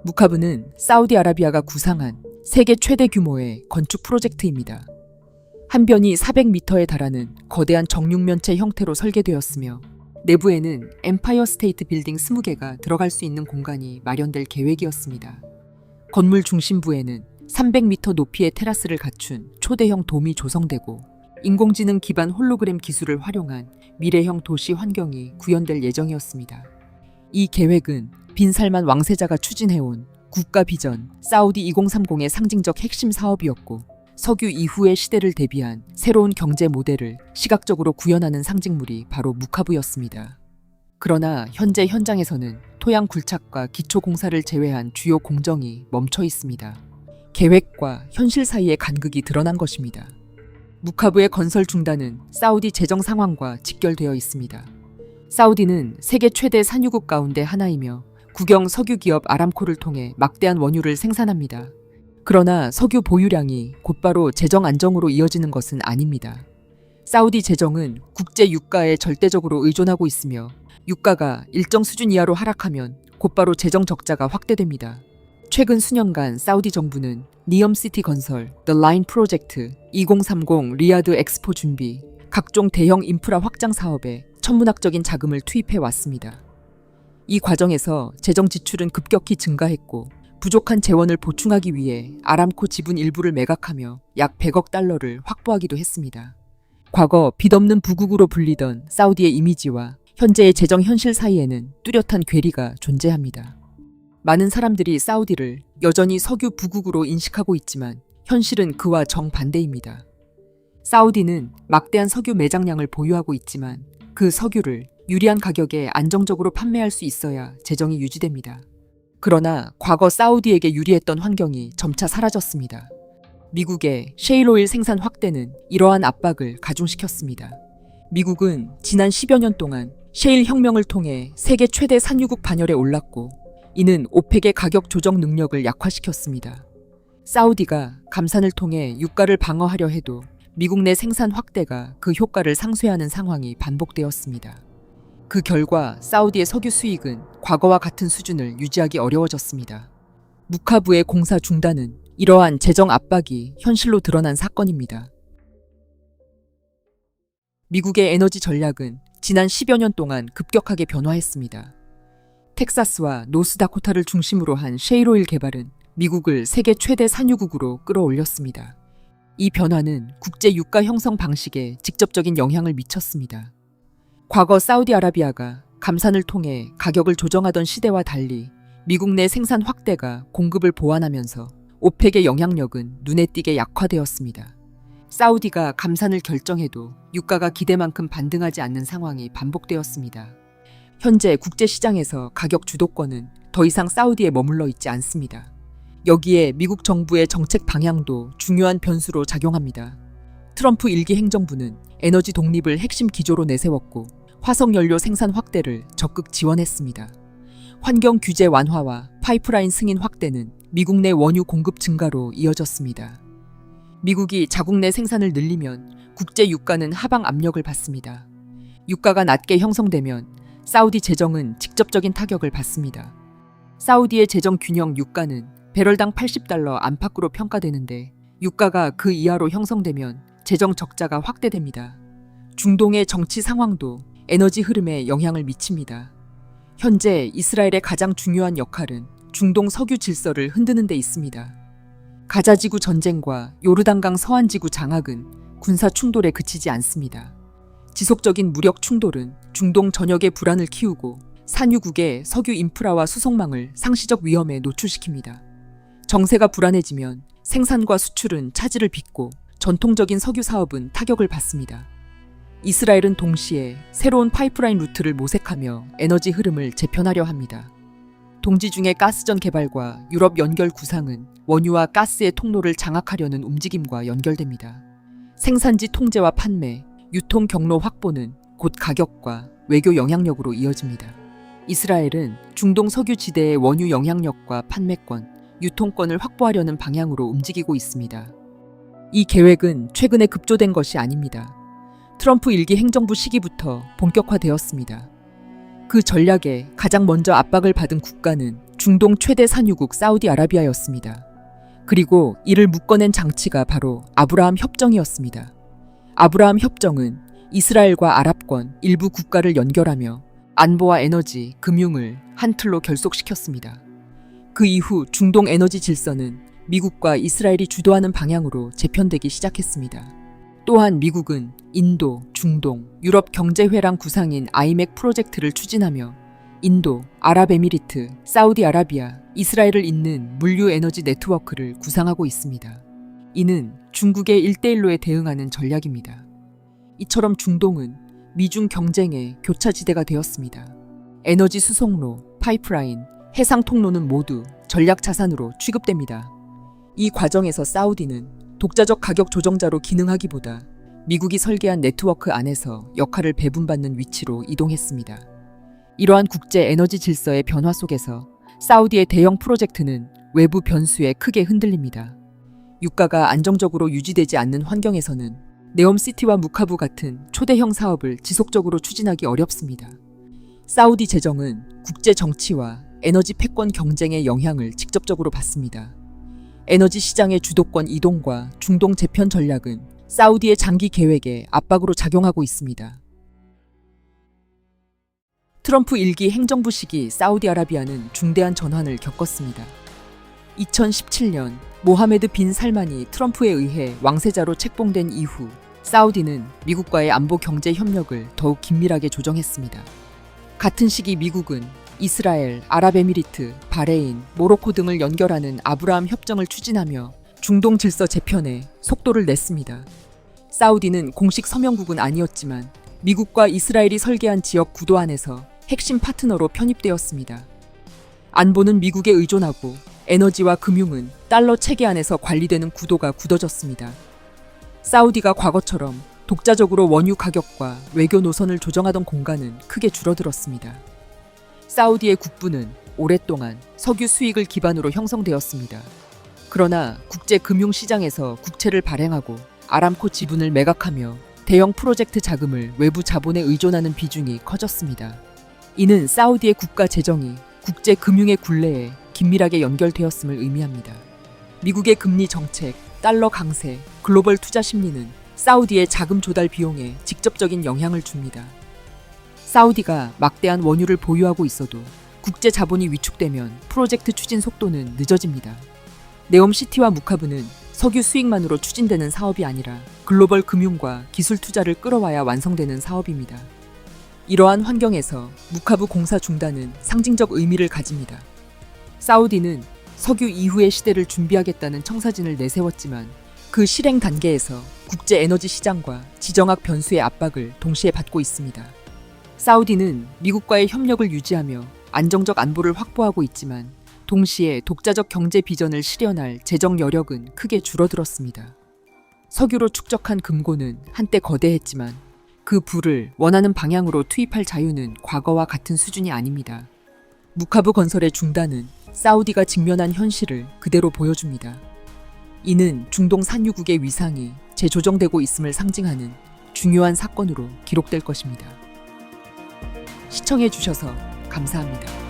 무카브는 사우디아라비아가 구상한 세계 최대 규모의 건축 프로젝트입니다. 한 변이 400m에 달하는 거대한 정육면체 형태로 설계되었으며 내부에는 엠파이어 스테이트 빌딩 20개가 들어갈 수 있는 공간이 마련될 계획이었습니다. 건물 중심부에는 300m 높이의 테라스를 갖춘 초대형 돔이 조성되고 인공지능 기반 홀로그램 기술을 활용한 미래형 도시 환경이 구현될 예정이었습니다. 이 계획은 빈 살만 왕세자가 추진해온 국가 비전 사우디 2030의 상징적 핵심 사업이었고 석유 이후의 시대를 대비한 새로운 경제 모델을 시각적으로 구현하는 상징물이 바로 무카브였습니다. 그러나 현재 현장에서는 토양 굴착과 기초 공사를 제외한 주요 공정이 멈춰 있습니다. 계획과 현실 사이의 간극이 드러난 것입니다. 무카브의 건설 중단은 사우디 재정 상황과 직결되어 있습니다. 사우디는 세계 최대 산유국 가운데 하나이며 국영 석유 기업 아람코를 통해 막대한 원유를 생산합니다. 그러나 석유 보유량이 곧바로 재정 안정으로 이어지는 것은 아닙니다. 사우디 재정은 국제 유가에 절대적으로 의존하고 있으며 유가가 일정 수준 이하로 하락하면 곧바로 재정 적자가 확대됩니다. 최근 수년간 사우디 정부는 니엄시티 건설, The Line 프로젝트, 2030 리야드 엑스포 준비, 각종 대형 인프라 확장 사업에 천문학적인 자금을 투입해 왔습니다. 이 과정에서 재정 지출은 급격히 증가했고 부족한 재원을 보충하기 위해 아람코 지분 일부를 매각하며 약 100억 달러를 확보하기도 했습니다. 과거 빚없는 부국으로 불리던 사우디의 이미지와 현재의 재정 현실 사이에는 뚜렷한 괴리가 존재합니다. 많은 사람들이 사우디를 여전히 석유 부국으로 인식하고 있지만 현실은 그와 정반대입니다. 사우디는 막대한 석유 매장량을 보유하고 있지만 그 석유를 유리한 가격에 안정적으로 판매할 수 있어야 재정이 유지됩니다. 그러나 과거 사우디에게 유리했던 환경이 점차 사라졌습니다. 미국의 셰일오일 생산 확대는 이러한 압박을 가중시켰습니다. 미국은 지난 10여 년 동안 셰일 혁명을 통해 세계 최대 산유국 반열에 올랐고 이는 오펙의 가격 조정 능력을 약화시켰습니다. 사우디가 감산을 통해 유가를 방어하려 해도 미국 내 생산 확대가 그 효과를 상쇄하는 상황이 반복되었습니다. 그 결과 사우디의 석유 수익은 과거와 같은 수준을 유지하기 어려워졌습니다. 무카브의 공사 중단은 이러한 재정 압박이 현실로 드러난 사건입니다. 미국의 에너지 전략은 지난 10여 년 동안 급격하게 변화했습니다. 텍사스와 노스다코타를 중심으로 한 셰일오일 개발은 미국을 세계 최대 산유국으로 끌어올렸습니다. 이 변화는 국제 유가 형성 방식에 직접적인 영향을 미쳤습니다. 과거 사우디아라비아가 감산을 통해 가격을 조정하던 시대와 달리 미국 내 생산 확대가 공급을 보완하면서 오펙의 영향력은 눈에 띄게 약화되었습니다. 사우디가 감산을 결정해도 유가가 기대만큼 반등하지 않는 상황이 반복되었습니다. 현재 국제시장에서 가격 주도권은 더 이상 사우디에 머물러 있지 않습니다. 여기에 미국 정부의 정책 방향도 중요한 변수로 작용합니다. 트럼프 1기 행정부는 에너지 독립을 핵심 기조로 내세웠고 화석연료 생산 확대를 적극 지원했습니다. 환경 규제 완화와 파이프라인 승인 확대는 미국 내 원유 공급 증가로 이어졌습니다. 미국이 자국 내 생산을 늘리면 국제 유가는 하방 압력을 받습니다. 유가가 낮게 형성되면 사우디 재정은 직접적인 타격을 받습니다. 사우디의 재정 균형 유가는 배럴당 80달러 안팎으로 평가되는데 유가가 그 이하로 형성되면 재정 적자가 확대됩니다. 중동의 정치 상황도 에너지 흐름에 영향을 미칩니다. 현재 이스라엘의 가장 중요한 역할은 중동 석유 질서를 흔드는 데 있습니다. 가자지구 전쟁과 요르단강 서안지구 장악은 군사 충돌에 그치지 않습니다. 지속적인 무력 충돌은 중동 전역의 불안을 키우고 산유국의 석유 인프라와 수송망을 상시적 위험에 노출시킵니다. 정세가 불안해지면 생산과 수출은 차질을 빚고 전통적인 석유 사업은 타격을 받습니다. 이스라엘은 동시에 새로운 파이프라인 루트를 모색하며 에너지 흐름을 재편하려 합니다. 동지 중의 가스전 개발과 유럽 연결 구상은 원유와 가스의 통로를 장악하려는 움직임과 연결됩니다. 생산지 통제와 판매, 유통 경로 확보는 곧 가격과 외교 영향력으로 이어집니다. 이스라엘은 중동 석유 지대의 원유 영향력과 판매권, 유통권을 확보하려는 방향으로 움직이고 있습니다. 이 계획은 최근에 급조된 것이 아닙니다. 트럼프 1기 행정부 시기부터 본격화되었습니다. 그 전략에 가장 먼저 압박을 받은 국가는 중동 최대 산유국 사우디아라비아였습니다. 그리고 이를 묶어낸 장치가 바로 아브라함 협정이었습니다. 아브라함 협정은 이스라엘과 아랍권 일부 국가를 연결하며 안보와 에너지, 금융을 한 틀로 결속시켰습니다. 그 이후 중동 에너지 질서는 미국과 이스라엘이 주도하는 방향으로 재편되기 시작했습니다. 또한 미국은 인도, 중동, 유럽 경제회랑 구상인 아이맥 프로젝트를 추진하며 인도, 아랍에미리트, 사우디아라비아, 이스라엘을 잇는 물류 에너지 네트워크를 구상하고 있습니다. 이는 중국의 1대1로에 대응하는 전략입니다. 이처럼 중동은 미중 경쟁의 교차지대가 되었습니다. 에너지 수송로, 파이프라인, 해상 통로는 모두 전략 자산으로 취급됩니다. 이 과정에서 사우디는 독자적 가격 조정자로 기능하기보다 미국이 설계한 네트워크 안에서 역할을 배분받는 위치로 이동했습니다. 이러한 국제 에너지 질서의 변화 속에서 사우디의 대형 프로젝트는 외부 변수에 크게 흔들립니다. 유가가 안정적으로 유지되지 않는 환경에서는 네옴시티와 무카부 같은 초대형 사업을 지속적으로 추진하기 어렵습니다. 사우디 재정은 국제 정치와 에너지 패권 경쟁의 영향을 직접적으로 받습니다. 에너지 시장의 주도권 이동과 중동 재편 전략은 사우디의 장기 계획에 압박으로 작용하고 있습니다. 트럼프 1기 행정부 시기 사우디아라비아는 중대한 전환을 겪었습니다. 2017년 모하메드 빈 살만이 트럼프에 의해 왕세자로 책봉된 이후 사우디는 미국과의 안보 경제 협력을 더욱 긴밀하게 조정했습니다. 같은 시기 미국은 이스라엘, 아랍에미리트, 바레인, 모로코 등을 연결하는 아브라함 협정을 추진하며 중동 질서 재편에 속도를 냈습니다. 사우디는 공식 서명국은 아니었지만 미국과 이스라엘이 설계한 지역 구도 안에서 핵심 파트너로 편입되었습니다. 안보는 미국에 의존하고 에너지와 금융은 달러 체계 안에서 관리되는 구도가 굳어졌습니다. 사우디가 과거처럼 독자적으로 원유 가격과 외교 노선을 조정하던 공간은 크게 줄어들었습니다. 사우디의 국부는 오랫동안 석유 수익을 기반으로 형성되었습니다. 그러나 국제 금융시장에서 국채를 발행하고 아람코 지분을 매각하며 대형 프로젝트 자금을 외부 자본에 의존하는 비중이 커졌습니다. 이는 사우디의 국가 재정이 국제 금융의 굴레에 긴밀하게 연결되었음을 의미합니다. 미국의 금리 정책, 달러 강세, 글로벌 투자 심리는 사우디의 자금 조달 비용에 직접적인 영향을 줍니다. 사우디가 막대한 원유를 보유하고 있어도 국제 자본이 위축되면 프로젝트 추진 속도는 늦어집니다. 네옴시티와 무카브는 석유 수익만으로 추진되는 사업이 아니라 글로벌 금융과 기술 투자를 끌어와야 완성되는 사업입니다. 이러한 환경에서 무카브 공사 중단은 상징적 의미를 가집니다. 사우디는 석유 이후의 시대를 준비하겠다는 청사진을 내세웠지만 그 실행 단계에서 국제 에너지 시장과 지정학 변수의 압박을 동시에 받고 있습니다. 사우디는 미국과의 협력을 유지하며 안정적 안보를 확보하고 있지만 동시에 독자적 경제 비전을 실현할 재정 여력은 크게 줄어들었습니다. 석유로 축적한 금고는 한때 거대했지만 그 부를 원하는 방향으로 투입할 자유는 과거와 같은 수준이 아닙니다. 무카브 건설의 중단은 사우디가 직면한 현실을 그대로 보여줍니다. 이는 중동 산유국의 위상이 재조정되고 있음을 상징하는 중요한 사건으로 기록될 것입니다. 시청해주셔서 감사합니다.